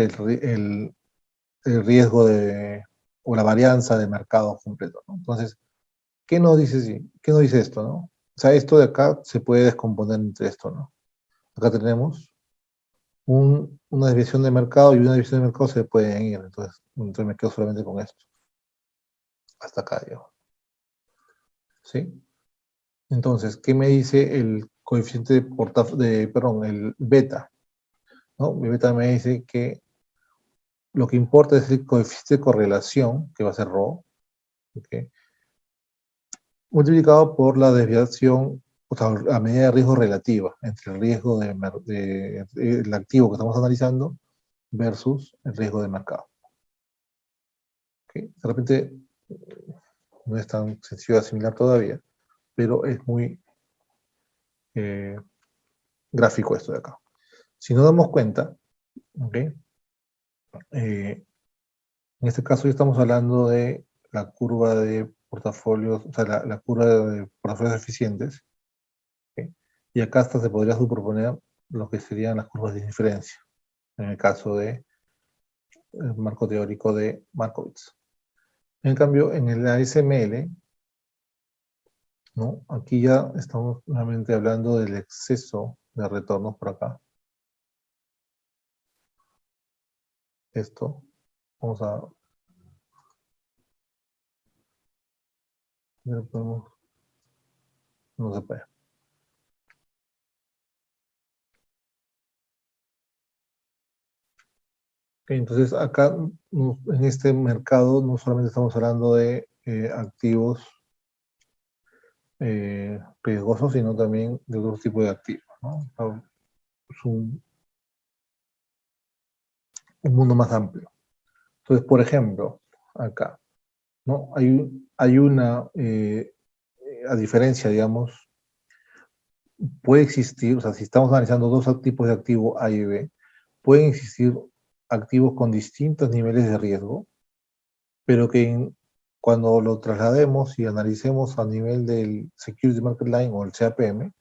entre el riesgo o la varianza de mercado completo, ¿no? Entonces, ¿qué nos dice, qué nos dice esto, no? O sea, esto de acá se puede descomponer entre esto, ¿no? Acá tenemos una desviación de mercado y una desviación de mercado se pueden ir. Entonces me quedo solamente con esto. Hasta acá, digamos. ¿Sí? Entonces, ¿qué me dice el coeficiente perdón, el beta? ¿No? Mi beta me dice que lo que importa es el coeficiente de correlación, que va a ser Rho, ¿okay? Multiplicado por la desviación, o sea, a medida de riesgo relativa, entre el riesgo el activo que estamos analizando versus el riesgo de mercado. ¿Okay? De repente no es tan sencillo de asimilar todavía, pero es muy gráfico esto de acá. Si nos damos cuenta, ¿okay? En este caso ya estamos hablando de la curva de portafolios, o sea, la curva de portafolios eficientes, ¿okay? Y acá hasta se podría superponer lo que serían las curvas de diferencia, en el caso de el marco teórico de Markowitz. En cambio, en el ASML, ¿no? Aquí ya estamos nuevamente hablando del exceso de retornos por acá. Esto, vamos a... No se puede. Okay, entonces acá en este mercado no solamente estamos hablando de activos riesgosos, sino también de otro tipo de activos, ¿no? Es un mundo más amplio. Entonces, por ejemplo, acá, ¿no? Hay una, a diferencia, digamos, puede existir, o sea, si estamos analizando dos tipos de activo A y B, pueden existir activos con distintos niveles de riesgo, pero que cuando lo traslademos y analicemos a nivel del Security Market Line o el CAPM,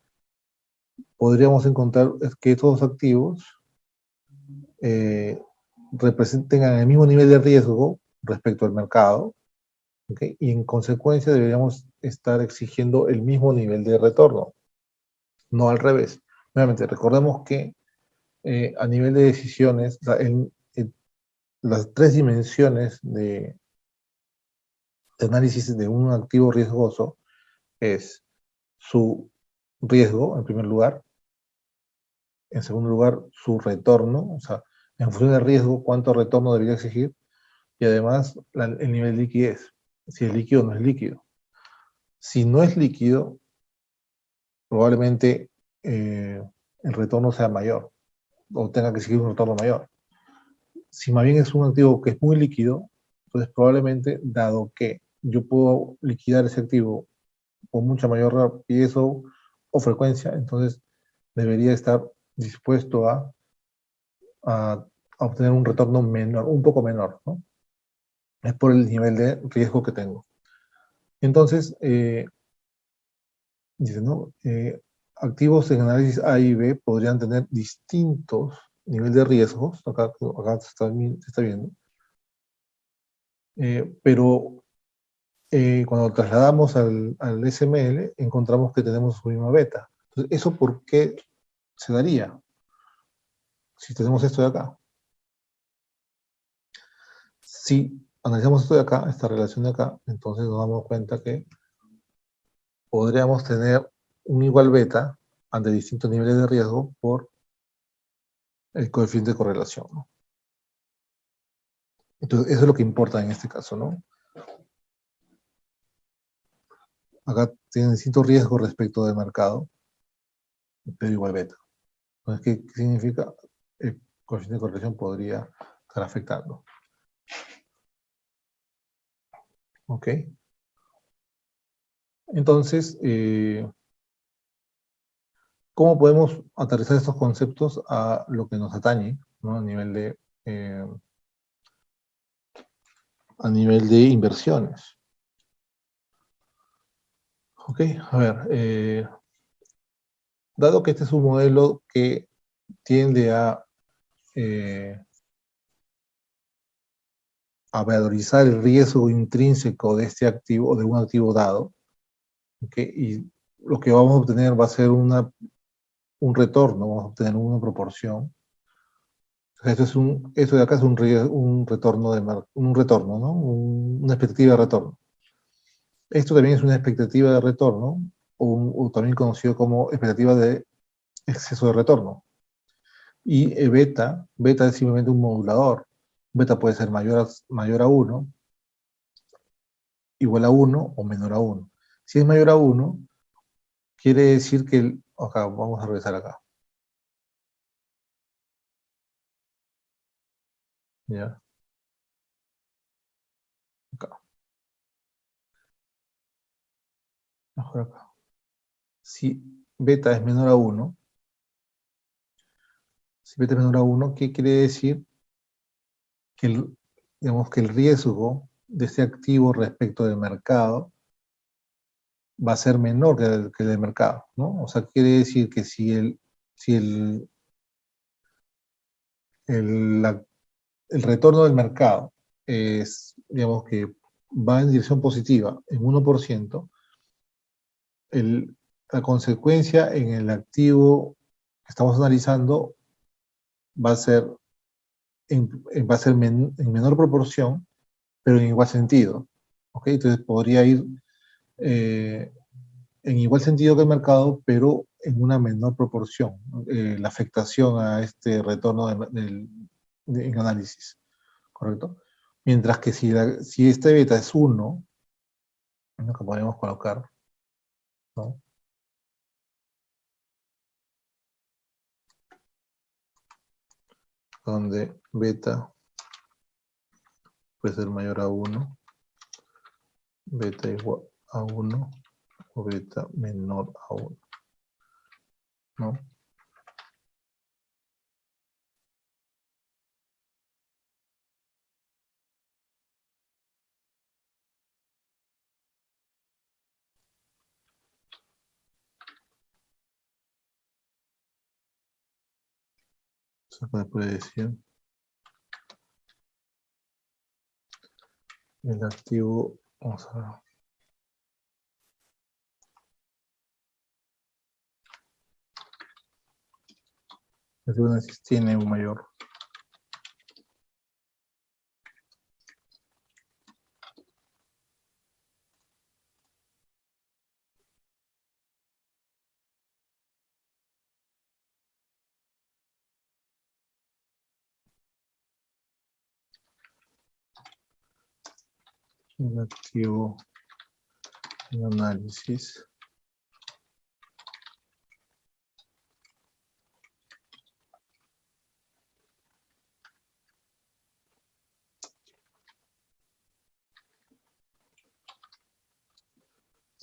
podríamos encontrar que estos activos representen el mismo nivel de riesgo respecto al mercado, ¿okay? Y en consecuencia deberíamos estar exigiendo el mismo nivel de retorno, no al revés. Nuevamente, recordemos que a nivel de decisiones, o sea, en las tres dimensiones de análisis de un activo riesgoso es su riesgo, en primer lugar, en segundo lugar, su retorno, o sea, en función del riesgo, cuánto retorno debería exigir, y además el nivel de liquidez, si es líquido o no es líquido. Si no es líquido, probablemente el retorno sea mayor, o tenga que seguir un retorno mayor. Si más bien es un activo que es muy líquido, entonces probablemente, dado que yo puedo liquidar ese activo con mucha mayor rapidez o frecuencia, entonces debería estar dispuesto a obtener un retorno menor, un poco menor, ¿no? Es por el nivel de riesgo que tengo. Entonces, dice, ¿no? Activos en análisis A y B podrían tener distintos niveles de riesgos, acá se está viendo, pero cuando trasladamos al SML encontramos que tenemos su misma beta. Entonces, ¿eso por qué se daría? Si tenemos esto de acá. Si analizamos esto de acá, esta relación de acá, entonces nos damos cuenta que podríamos tener un igual beta ante distintos niveles de riesgo por el coeficiente de correlación, ¿no? Entonces, eso es lo que importa en este caso, ¿no? Acá tienen distintos riesgos respecto del mercado, pero igual beta. Entonces, ¿qué significa? El coeficiente de correlación podría estar afectando. ¿Ok? Entonces, ¿cómo podemos aterrizar estos conceptos a lo que nos atañe, ¿no? A nivel de inversiones? Ok, a ver, dado que este es un modelo que tiende a a valorizar el riesgo intrínseco de este activo, de un activo dado, ¿okay? Y lo que vamos a obtener va a ser un retorno, vamos a obtener una proporción. Esto de acá es un retorno, un retorno, ¿no? Una expectativa de retorno. Esto también es una expectativa de retorno, o también conocido como expectativa de exceso de retorno. Y beta es simplemente un modulador. Beta puede ser mayor a 1, igual a 1 o menor a 1. Si es mayor a 1, quiere decir que acá, vamos a regresar acá. ¿Ya? Acá. Mejor acá. Si beta es menor a 1, si beta es menor a 1, ¿qué quiere decir? Digamos que el riesgo de este activo respecto del mercado va a ser menor que el del mercado, ¿no? O sea, quiere decir que si el, el retorno del mercado es, digamos que va en dirección positiva en 1%, la consecuencia en el activo que estamos analizando va a ser en menor proporción, pero en igual sentido. ¿Ok? Entonces podría ir eh, en igual sentido que el mercado, pero en una menor proporción, la afectación a este retorno en análisis, ¿correcto? Mientras que si este beta es 1, lo que podemos colocar, ¿no? Donde beta puede ser mayor a 1, beta igual a 1 o beta menor a 1, ¿no? Se puede decir el activo, vamos a ver, el análisis tiene un mayor. El activo en análisis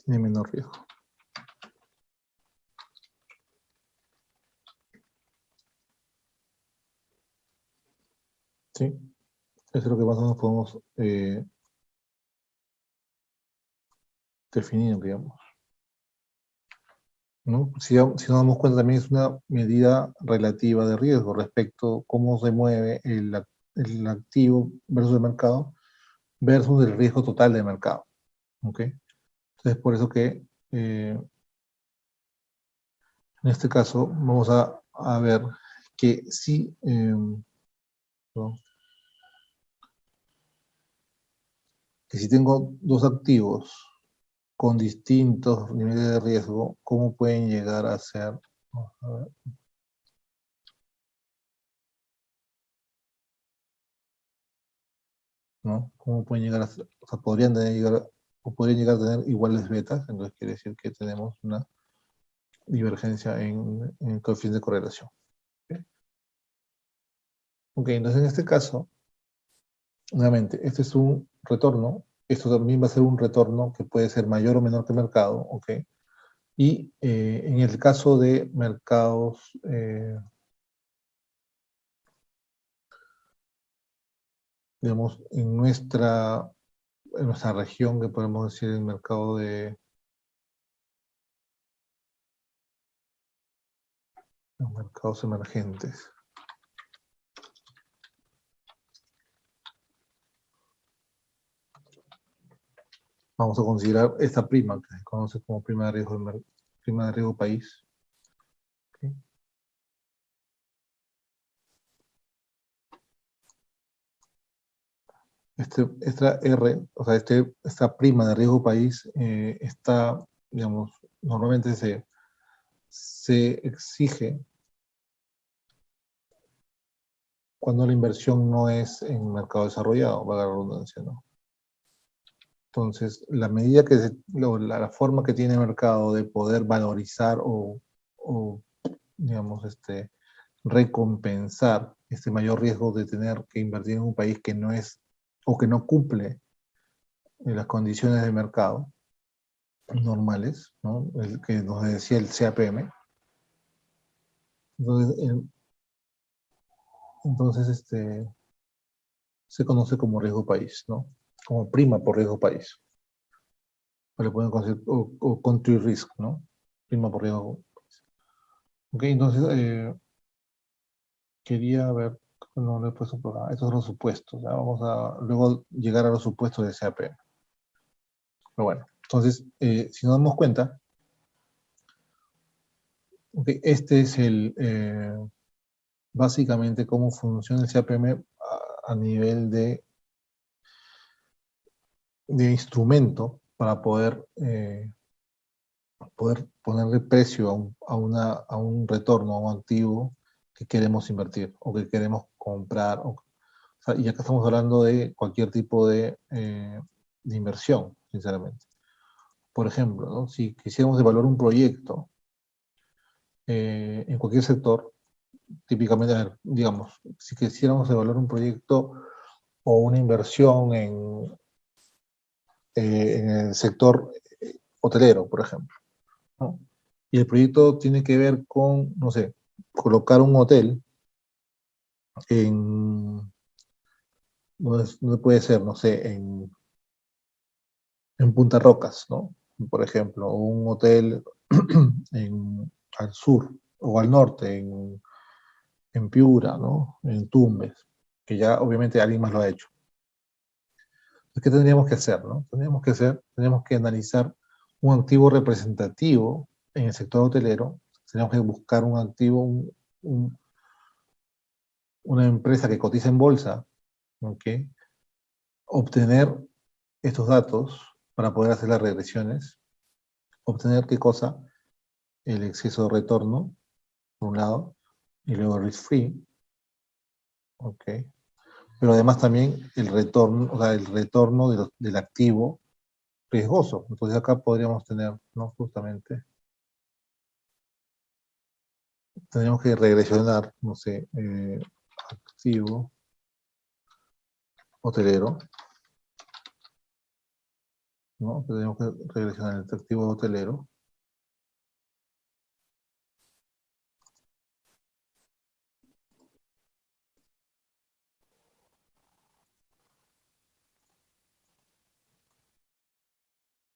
tiene menor riesgo. ¿Sí? Eso es lo que más o menos podemos definir, digamos, ¿no? Si nos damos cuenta, también es una medida relativa de riesgo respecto a cómo se mueve el activo versus el mercado versus el riesgo total del mercado. ¿Ok? Entonces, por eso que en este caso vamos a ver que sí, ¿no? Que si tengo dos activos con distintos niveles de riesgo, ¿cómo pueden llegar a ser? Vamos a ver. ¿No? ¿Cómo pueden llegar a ser? O sea, podrían llegar a tener iguales betas, entonces quiere decir que tenemos una divergencia en el coeficiente de correlación. ¿Ok? Ok, entonces en este caso, nuevamente, este es un retorno, esto también va a ser un retorno que puede ser mayor o menor que el mercado, ¿ok? Y en el caso de mercados, digamos, en nuestra región, que podemos decir el mercado de los mercados emergentes. Vamos a considerar esta prima, que se conoce como prima de riesgo, prima de riesgo país. ¿Okay? Esta R, o sea, esta prima de riesgo país está, digamos, normalmente se exige cuando la inversión no es en mercado desarrollado, valga la redundancia, ¿no? Entonces, la medida que la forma que tiene el mercado de poder valorizar o digamos, recompensar este mayor riesgo de tener que invertir en un país que no es o que no cumple las condiciones de mercado normales, ¿no? El que nos decía el CAPM. Entonces, se conoce como riesgo país, ¿no? Como prima por riesgo país. O le pueden conocer, o country risk, ¿no? Prima por riesgo país. Ok, entonces, quería ver, no le he puesto por acá. Estos son los supuestos, ¿ya? Vamos a luego llegar a los supuestos de CAPM. Pero bueno, entonces, si nos damos cuenta, okay, este es básicamente cómo funciona el CAPM a nivel de instrumento para poder ponerle precio a un retorno, a un activo que queremos invertir o que queremos comprar. O sea, y acá estamos hablando de cualquier tipo de inversión, sinceramente. Por ejemplo, ¿no? Si quisiéramos evaluar un proyecto en cualquier sector, típicamente, a ver, digamos, si quisiéramos evaluar un proyecto o una inversión en el sector hotelero, por ejemplo, ¿no? Y el proyecto tiene que ver con, no sé, colocar un hotel en, no puede ser, no sé, en Punta Rocas, ¿no? Por ejemplo, o un hotel al sur o al norte, en Piura, ¿no? En Tumbes, que ya obviamente alguien más lo ha hecho. ¿Qué tendríamos que hacer, no? Tendríamos que analizar un activo representativo en el sector hotelero. Tenemos que buscar un activo, un, una empresa que cotiza en bolsa, ¿ok? Obtener estos datos para poder hacer las regresiones. Obtener qué cosa? El exceso de retorno, por un lado, y luego risk free, ¿ok? Pero además también el retorno, o sea, el retorno del activo riesgoso. Entonces acá podríamos tener, ¿no? Justamente, tendríamos que regresionar, no sé, activo hotelero, ¿no? Tendríamos que regresionar el activo hotelero.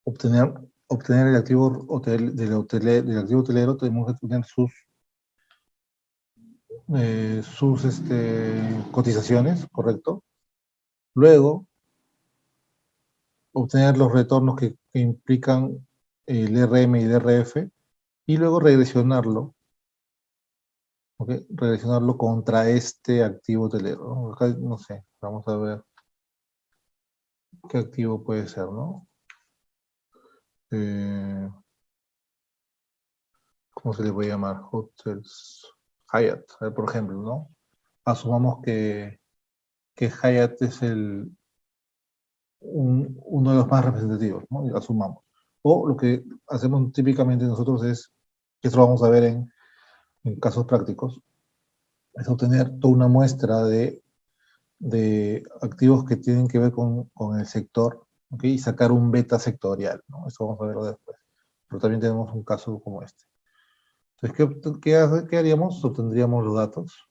Obtener, obtener el activo del activo hotelero, tenemos que obtener sus cotizaciones, ¿correcto? Luego, obtener los retornos que implican el RM y el DRF, y luego regresionarlo, ¿ok? Regresionarlo contra este activo hotelero, ¿no? Acá, no sé, vamos a ver qué activo puede ser, ¿no? Eh, ¿Cómo se le puede llamar? Hotels Hyatt, a ver, por ejemplo, ¿no? Asumamos que Hyatt es uno de los más representativos, ¿no? Y asumamos. O lo que hacemos típicamente nosotros es, que esto lo vamos a ver en casos prácticos, es obtener toda una muestra de activos que tienen que ver con el sector, ¿okay? Y sacar un beta sectorial, ¿no? Eso vamos a verlo después. Pero también tenemos un caso como este. Entonces, ¿qué haríamos? Obtendríamos los datos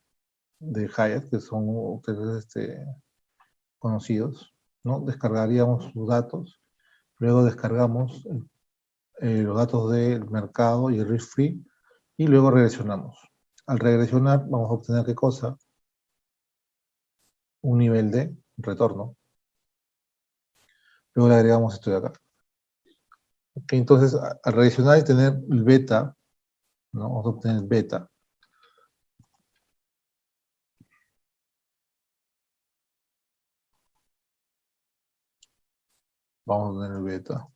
de Hyatt, que son ustedes conocidos, ¿no? Descargaríamos sus datos, luego descargamos los datos del mercado y el risk free, y luego regresionamos. Al regresionar, vamos a obtener ¿qué cosa? Un nivel de retorno. Luego le agregamos esto de acá. Ok, entonces, al relacionar y tener el beta, ¿no? Vamos a obtener el beta. Vamos a obtener el beta.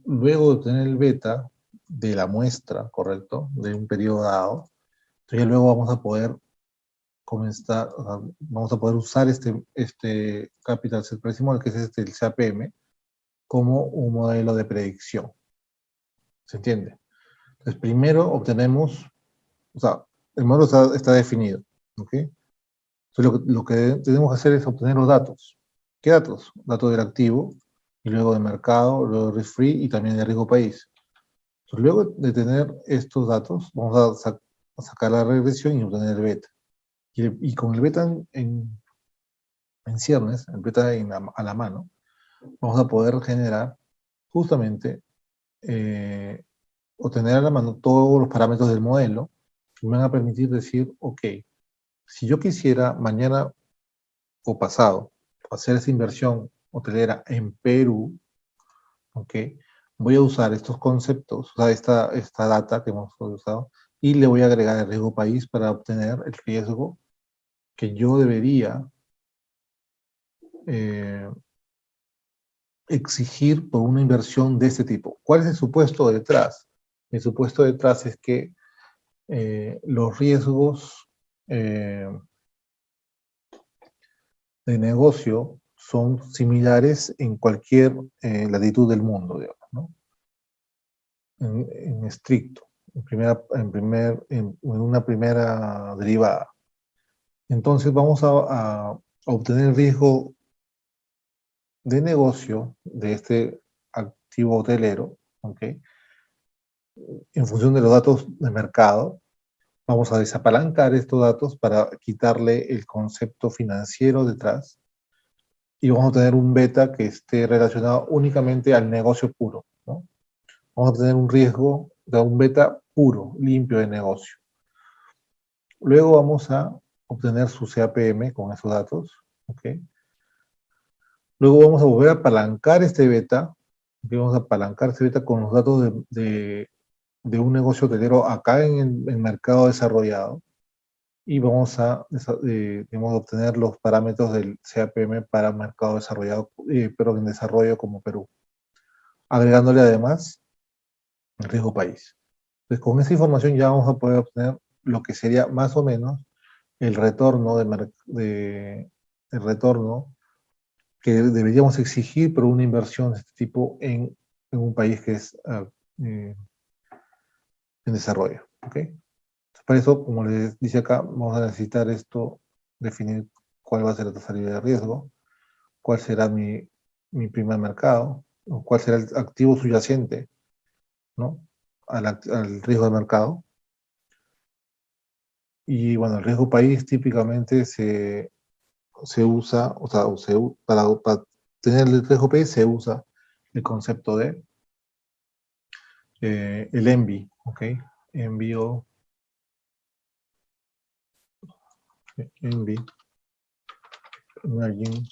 Luego de obtener el beta de la muestra, ¿correcto? De un periodo dado, entonces luego vamos a poder comenzar, o sea, vamos a poder usar este Capital Set Pricing Model, que es el CAPM, como un modelo de predicción. ¿Se entiende? Entonces, primero obtenemos, o sea, el modelo está definido, ¿ok? Entonces, lo que tenemos que hacer es obtener los datos. ¿Qué datos? Datos del activo, y luego de mercado, luego de risk free y también de riesgo país. Entonces, luego de tener estos datos, vamos a sacar la regresión y obtener el beta. Y con el beta en ciernes, el beta a la mano, vamos a poder generar justamente obtener a la mano todos los parámetros del modelo que me van a permitir decir, ok, si yo quisiera mañana o pasado hacer esa inversión hotelera en Perú, ok, voy a usar estos conceptos, o sea, esta data que hemos usado, y le voy a agregar el riesgo país para obtener el riesgo que yo debería eh, exigir por una inversión de este tipo. ¿Cuál es el supuesto detrás? El supuesto detrás es que los riesgos eh, de negocio son similares en cualquier latitud del mundo, digamos, ¿no? En estricto, en una primera derivada. Entonces vamos a obtener el riesgo de negocio de este activo hotelero, ¿ok? En función de los datos de mercado, vamos a desapalancar estos datos para quitarle el concepto financiero detrás y vamos a tener un beta que esté relacionado únicamente al negocio puro, ¿no? Vamos a tener un riesgo de un beta puro, limpio de negocio. Luego vamos a obtener su CAPM con esos datos, ¿ok? Luego vamos a volver a apalancar este beta, ¿okay? Vamos a apalancar este beta con los datos de un negocio hotelero acá en el mercado desarrollado y vamos a obtener los parámetros del CAPM para mercado desarrollado, pero en desarrollo como Perú, agregándole además el riesgo país. Entonces, con esa información ya vamos a poder obtener lo que sería más o menos el retorno, el retorno que deberíamos exigir por una inversión de este tipo en un país que es en desarrollo. ¿Okay? Para eso, como les dice acá, vamos a necesitar esto, definir cuál va a ser la tasa libre de riesgo, cuál será mi primer mercado, o cuál será el activo subyacente, ¿no? Al riesgo de mercado. Y bueno, el riesgo país típicamente se usa, o sea, para tener el riesgo país se usa el concepto de el ENVI, ¿ok? Envío, ENVI, Emerging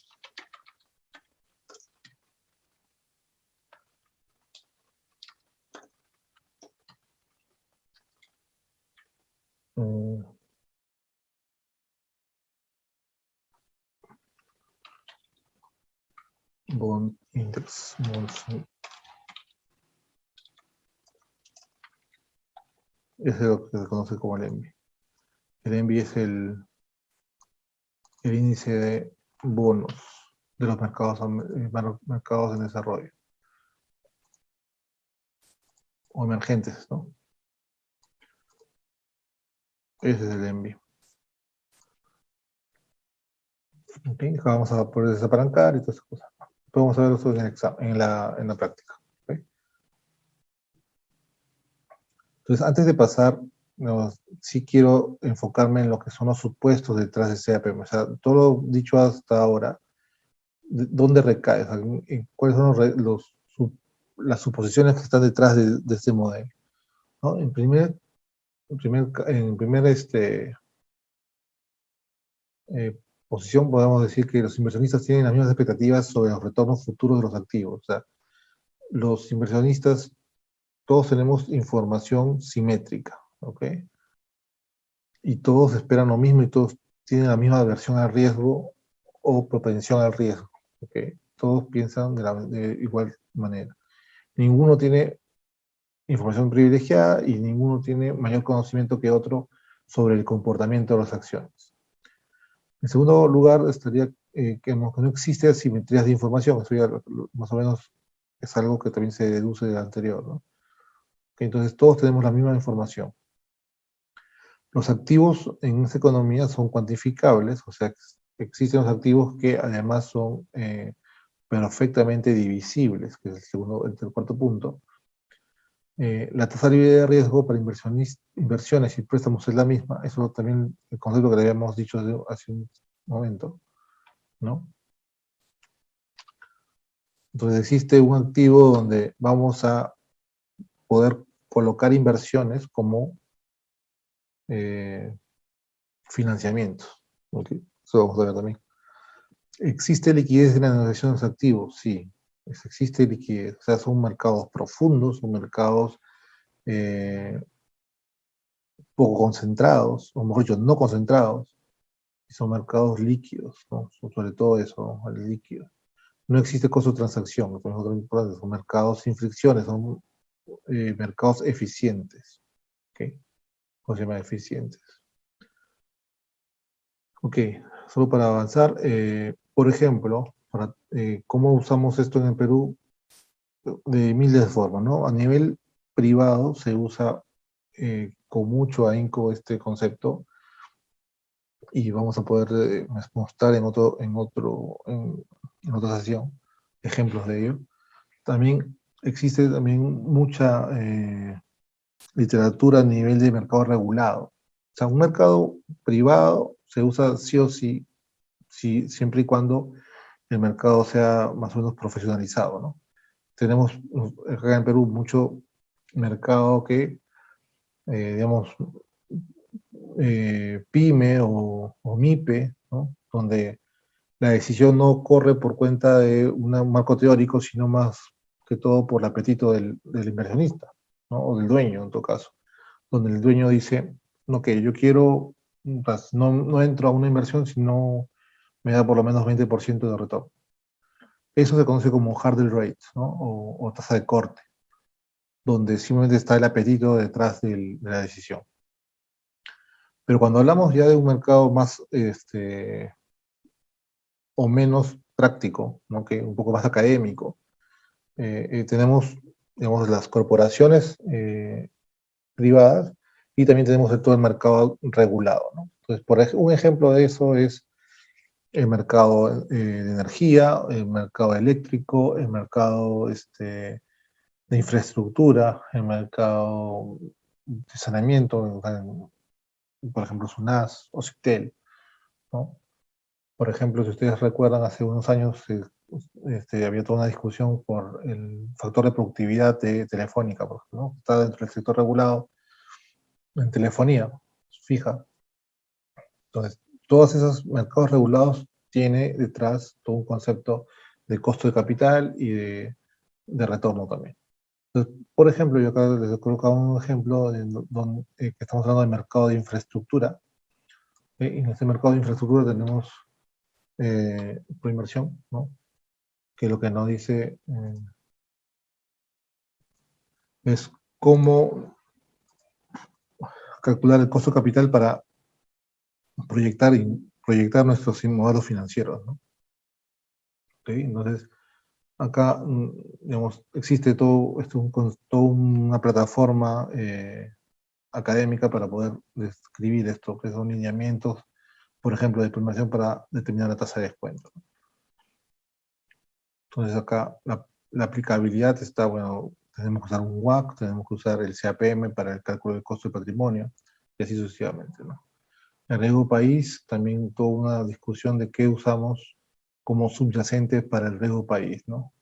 Bond Index. Ese es lo que se conoce como el ENVI. El ENVI es el índice de bonos de los mercados en desarrollo o emergentes, ¿no? Ese es el ENVI. Okay, vamos a poder desapalancar y todas esas cosas. Podemos ver eso en el examen, en la práctica. ¿Okay? Entonces, antes de pasar, sí quiero enfocarme en lo que son los supuestos detrás de CAPM. O sea, todo lo dicho hasta ahora, ¿dónde recae? O sea, ¿cuáles son las suposiciones que están detrás de este modelo? ¿No? En primer posición podemos decir que los inversionistas tienen las mismas expectativas sobre los retornos futuros de los activos. O sea, los inversionistas, todos tenemos información simétrica, ¿ok? Y todos esperan lo mismo y todos tienen la misma aversión al riesgo o propensión al riesgo, ¿ok? Todos piensan de igual manera. Ninguno tiene información privilegiada y ninguno tiene mayor conocimiento que otro sobre el comportamiento de las acciones. En segundo lugar, estaría que no existe asimetrías de información. Eso ya más o menos es algo que también se deduce del anterior, ¿no? Que entonces todos tenemos la misma información. Los activos en esta economía son cuantificables, o sea, existen los activos que además son perfectamente divisibles, que es el cuarto punto. La tasa libre de riesgo para inversiones y préstamos es la misma. Eso también, el concepto que le habíamos dicho hace un momento, ¿no? Entonces existe un activo donde vamos a poder colocar inversiones como financiamientos. ¿Okay? Eso vamos a ver también. ¿Existe liquidez en la negociación de los activos? Sí, existe liquidez. O sea, son mercados profundos, son mercados eh, poco concentrados, o mejor dicho, no concentrados, y son mercados líquidos, ¿no? Sobre todo eso, ¿no? El líquido. No existe costo de transacción, lo que es otro importante, son mercados sin fricciones, son mercados eficientes. ¿Okay? ¿Cómo se llama? Eficientes. Ok, solo para avanzar, por ejemplo, ¿cómo usamos esto en el Perú? De miles de formas, ¿no? A nivel privado se usa con mucho ahínco este concepto y vamos a poder mostrar en otra sesión ejemplos de ello. También existe también mucha literatura a nivel de mercado regulado. O sea, un mercado privado se usa sí o sí, siempre y cuando el mercado sea más o menos profesionalizado, ¿no? Tenemos acá en Perú mucho mercado que, digamos, PYME o MIPE, ¿no? Donde la decisión no corre por cuenta de un marco teórico, sino más que todo por el apetito del inversionista, ¿no? O del dueño, en todo caso, donde el dueño dice, no, que yo quiero, pues, no entro a una inversión si no me da por lo menos 20% de retorno. Eso se conoce como hurdle rate, ¿no? O tasa de corte, donde simplemente está el apetito detrás de la decisión. Pero cuando hablamos ya de un mercado más o menos práctico, ¿no? Que un poco más académico, tenemos, digamos, las corporaciones privadas y también tenemos todo el mercado regulado, ¿no? Entonces, un ejemplo de eso es el mercado de energía, el mercado eléctrico, el mercado de infraestructura, el mercado de saneamiento, por ejemplo, SUNAS o CITEL, ¿no? Por ejemplo, si ustedes recuerdan, hace unos años había toda una discusión por el factor de productividad de Telefónica, por ejemplo, ¿no? Está dentro del sector regulado en telefonía fija. Entonces, todos esos mercados regulados tiene detrás todo un concepto de costo de capital y de retorno también. Entonces, por ejemplo, yo acá les he colocado un ejemplo donde que estamos hablando del mercado de infraestructura. En este mercado de infraestructura tenemos por inversión, ¿no? Que lo que nos dice es cómo calcular el costo de capital para proyectar nuestros modelos financieros, ¿no? ¿Okay? Entonces, acá, digamos, existe toda una plataforma académica para poder describir esto, que son lineamientos, por ejemplo, de estimación para determinar la tasa de descuento. Entonces acá la aplicabilidad está, bueno, tenemos que usar un WACC, tenemos que usar el CAPM para el cálculo del costo de patrimonio, y así sucesivamente, ¿no? El riesgo país, también toda una discusión de qué usamos como subyacente para el riesgo país, ¿no?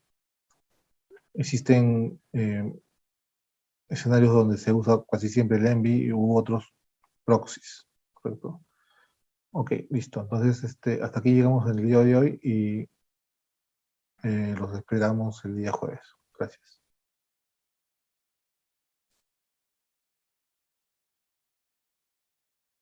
Existen escenarios donde se usa casi siempre el ENVI u otros proxies, ¿correcto? Ok, listo. Entonces, hasta aquí llegamos el día de hoy y los esperamos el día jueves. Gracias.